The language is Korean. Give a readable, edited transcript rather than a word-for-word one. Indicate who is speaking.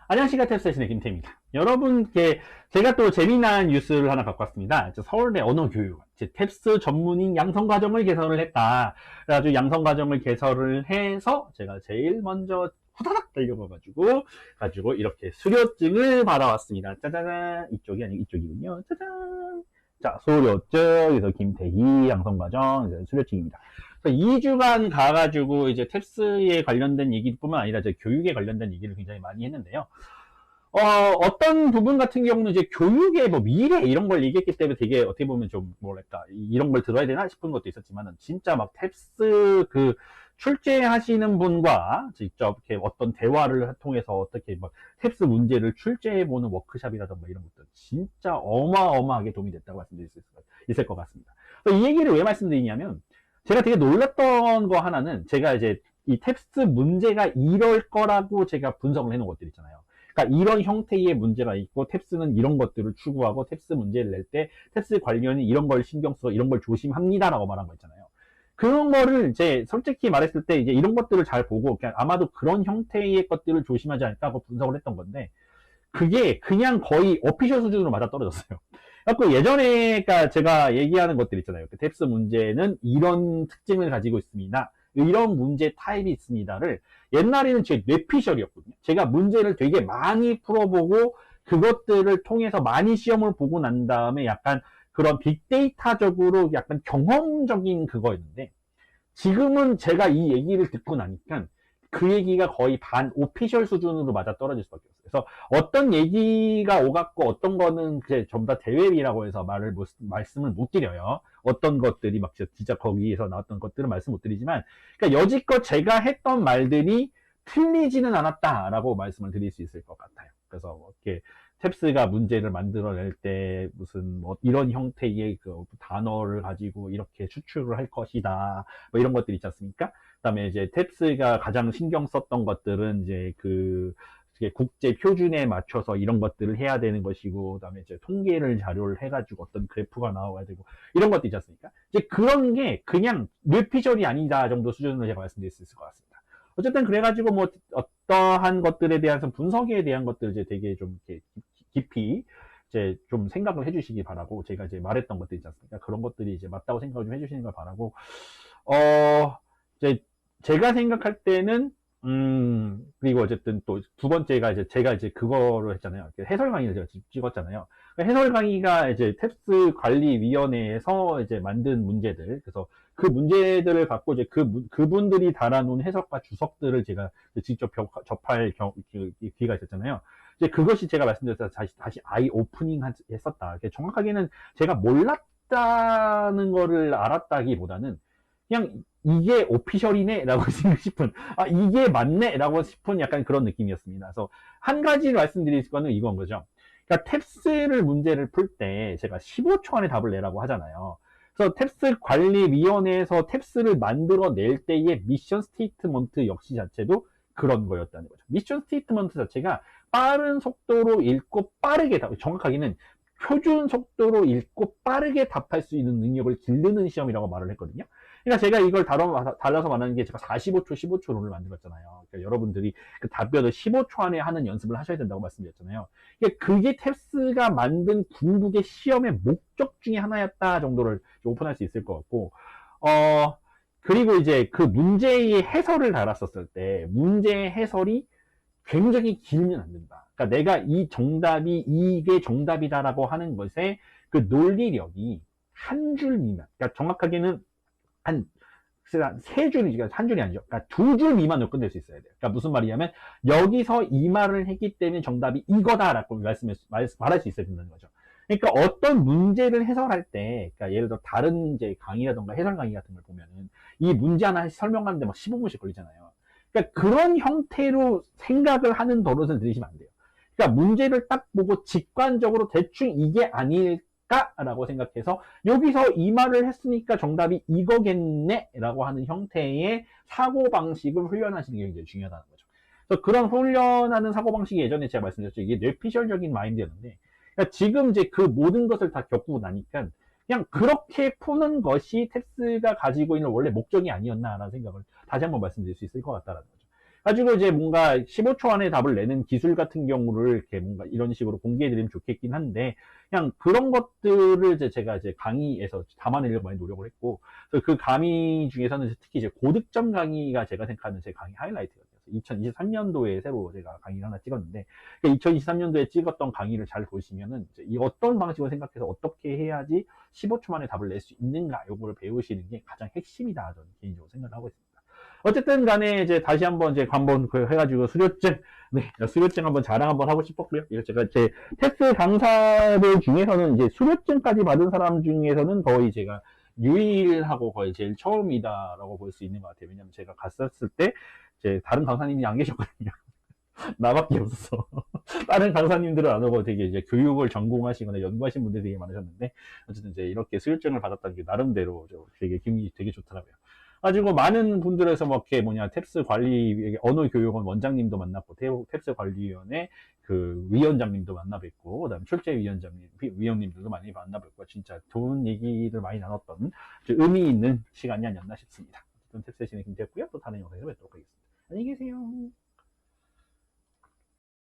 Speaker 1: 안녕하십니까. 탭스테이션의 김태입니다. 여러분, 제가 또 재미난 뉴스를 하나 갖고 왔습니다. 서울대 언어교육, 탭스 전문인 양성과정을 개설을 했다. 그래가지고 양성과정을 개설을 해서 제가 제일 먼저 후다닥 달려가가지고 이렇게 수료증을 받아왔습니다. 짜자잔. 이쪽이 아니고 이쪽이군요. 짜잔. 자, 수료증, 그래서 김태희 양성과정 수료증입니다. 2주간 가가지고 이제 탭스에 관련된 얘기뿐만 아니라 이제 교육에 관련된 얘기를 굉장히 많이 했는데요. 어떤 부분 같은 경우는 이제 교육의 뭐 미래 이런 걸 얘기했기 때문에 되게 어떻게 보면 좀 뭐랄까 이런 걸 들어야 되나 싶은 것도 있었지만은 진짜 막 탭스 그 출제하시는 분과 직접 이렇게 어떤 대화를 통해서 어떻게 막 탭스 문제를 출제해보는 워크샵이라던가 이런 것들 진짜 어마어마하게 도움이 됐다고 말씀드릴 수 있을 것 같습니다. 이 얘기를 왜 말씀드리냐면 제가 되게 놀랐던 거 하나는 제가 이제 이 탭스 문제가 이럴 거라고 제가 분석을 해놓은 것들 있잖아요. 그러니까 이런 형태의 문제가 있고 탭스는 이런 것들을 추구하고 탭스 문제를 낼 때 탭스 관련이 이런 걸 신경 써 이런 걸 조심합니다라고 말한 거 있잖아요. 그런 거를 이제 솔직히 말했을 때 이제 이런 것들을 잘 보고 그냥 아마도 그런 형태의 것들을 조심하지 않을까 고 분석을 했던 건데 그게 그냥 거의 오피셜 수준으로 맞아 떨어졌어요. 그래서 예전에 제가 얘기하는 것들 있잖아요. 탭스 문제는 이런 특징을 가지고 있습니다. 이런 문제 타입이 있습니다를 옛날에는 제 뇌피셜이었거든요. 제가 문제를 되게 많이 풀어보고 그것들을 통해서 많이 시험을 보고 난 다음에 약간 그런 빅데이터적으로 약간 경험적인 그거였는데 지금은 제가 이 얘기를 듣고 나니까 그 얘기가 거의 반 오피셜 수준으로 맞아 떨어질 수밖에 없어요. 그래서 어떤 얘기가 오갔고 어떤 거는 전부 다 대외비라고 해서 말씀을 못 드려요. 어떤 것들이 막 진짜 거기에서 나왔던 것들은 말씀 못 드리지만 그러니까 여지껏 제가 했던 말들이 틀리지는 않았다라고 말씀을 드릴 수 있을 것 같아요. 그래서 이렇게 탭스가 문제를 만들어낼 때 무슨 뭐 이런 형태의 그 단어를 가지고 이렇게 추출을 할 것이다. 뭐 이런 것들 있지 않습니까? 그다음에 이제 탭스가 가장 신경 썼던 것들은 이제 그 국제 표준에 맞춰서 이런 것들을 해야 되는 것이고, 그다음에 이제 통계를 자료를 해가지고 어떤 그래프가 나와야 되고 이런 것도 있지 않습니까? 이제 그런 게 그냥 뇌피셜이 아니다 정도 수준으로 제가 말씀드릴 수 있을 것 같습니다. 어쨌든 그래가지고 뭐 어떠한 것들에 대한 분석에 대한 것들 이제 되게 좀 이렇게 깊이 이제 좀 생각을 해주시기 바라고 제가 이제 말했던 것들 있지 않습니까? 그런 것들이 이제 맞다고 생각을 좀 해주시는 걸 바라고 이제 제가 생각할 때는 그리고 어쨌든 또 두 번째가 이제 제가 이제 그거를 했잖아요. 해설 강의를 제가 찍었잖아요. 해설 강의가 이제 탭스 관리위원회에서 이제 만든 문제들, 그래서 그 문제들을 갖고 이제 그분들이 달아놓은 해석과 주석들을 제가 직접 접할 기회가 있었잖아요. 이제 그것이 제가 말씀드렸다 다시 아이 오프닝 했었다. 정확하게는 제가 몰랐다는 거를 알았다기보다는 그냥 이게 오피셜이네 라고 싶은 이게 맞네 라고 싶은 약간 그런 느낌이었습니다. 그래서 한 가지 말씀드릴 거는 이건 거죠. 그러니까 탭스를 문제를 풀 때 제가 15초 안에 답을 내라고 하잖아요. 그래서 탭스 관리위원회에서 탭스를 만들어낼 때의 미션 스테이트먼트 역시 자체도 그런 거였다는 거죠. 미션 스테이트먼트 자체가 빠른 속도로 읽고 빠르게 정확하게는 표준 속도로 읽고 빠르게 답할 수 있는 능력을 기르는 시험이라고 말을 했거든요. 그러니까 제가 이걸 달라서 말하는 게 제가 45초, 15초 룰을 만들었잖아요. 그러니까 여러분들이 그 답변을 15초 안에 하는 연습을 하셔야 된다고 말씀드렸잖아요. 그러니까 그게 탭스가 만든 궁극의 시험의 목적 중에 하나였다 정도를 오픈할 수 있을 것 같고, 그리고 이제 그 문제의 해설을 달았었을 때, 문제의 해설이 굉장히 길면 안 된다. 그러니까 내가 이 정답이 이게 정답이다라고 하는 것에 그 논리력이 한 줄 미만, 그러니까 정확하게는 한 세 줄이, 한 줄이 아니죠. 그러니까 2줄 미만으로 끝낼 수 있어야 돼요. 그러니까 무슨 말이냐면, 여기서 이 말을 했기 때문에 정답이 이거다라고 말할 수 있어야 된다는 거죠. 그러니까 어떤 문제를 해설할 때, 그러니까 예를 들어 다른 이제 강의라던가 해설 강의 같은 걸 보면은, 이 문제 하나 설명하는데 막 15분씩 걸리잖아요. 그러니까 그런 형태로 생각을 하는 버릇을 들이시면 안 돼요. 그러니까 문제를 딱 보고 직관적으로 대충 이게 아닐까라고 생각해서 여기서 이 말을 했으니까 정답이 이거겠네 라고 하는 형태의 사고방식을 훈련하시는 게 굉장히 중요하다는 거죠. 그래서 그런 훈련하는 사고방식이 예전에 제가 말씀드렸죠. 이게 뇌피셜적인 마인드였는데 그러니까 지금 이제 그 모든 것을 다 겪고 나니까 그냥 그렇게 푸는 것이 탭스가 가지고 있는 원래 목적이 아니었나라는 생각을 다시 한번 말씀드릴 수 있을 것 같다는 거죠. 가지고 이제 뭔가 15초 안에 답을 내는 기술 같은 경우를 이렇게 뭔가 이런 식으로 공개해드리면 좋겠긴 한데, 그냥 그런 것들을 이제 제가 이제 강의에서 담아내려고 많이 노력을 했고, 그래서 그 강의 중에서는 특히 이제 고득점 강의가 제가 생각하는 제 강의 하이라이트가 됐어요. 2023년도에 새로 제가 강의를 하나 찍었는데, 2023년도에 찍었던 강의를 잘 보시면은 이제 이 어떤 방식으로 생각해서 어떻게 해야지 15초 만에 답을 낼 수 있는가, 요거를 배우시는 게 가장 핵심이다, 저는 개인적으로 생각을 하고 있습니다. 어쨌든 간에 이제 다시 한번 이제 한번 그 해가지고 수료증, 네, 수료증 한번 자랑 한번 하고 싶었고요. 이거 제가 제 테스 강사들 중에서는 이제 수료증까지 받은 사람 중에서는 거의 제가 유일하고 거의 제일 처음이다라고 볼 수 있는 것 같아요. 왜냐면 제가 갔었을 때 이제 다른 강사님이 안 계셨거든요. 나밖에 없어. 다른 강사님들은 안 오고 되게 이제 교육을 전공하시거나 연구하신 분들이 되게 많으셨는데, 어쨌든 이제 이렇게 수료증을 받았다는 게 나름대로 되게 기분이 되게 좋더라고요. 가지고 많은 분들에서 뭐 이렇게 뭐냐 탭스 관리 언어교육원 원장님도 만났고, 탭스 관리위원회 그 위원장님도 만나 뵙고, 그다음 출제위원장님 위원님들도 많이 만나 뵙고, 진짜 좋은 얘기를 많이 나눴던 의미 있는 시간이 아니었나 싶습니다. 어쨌든 탭스 진행 김태였고요. 또 다른 영상에서 뵙도록 하겠습니다. 안녕히 계세요.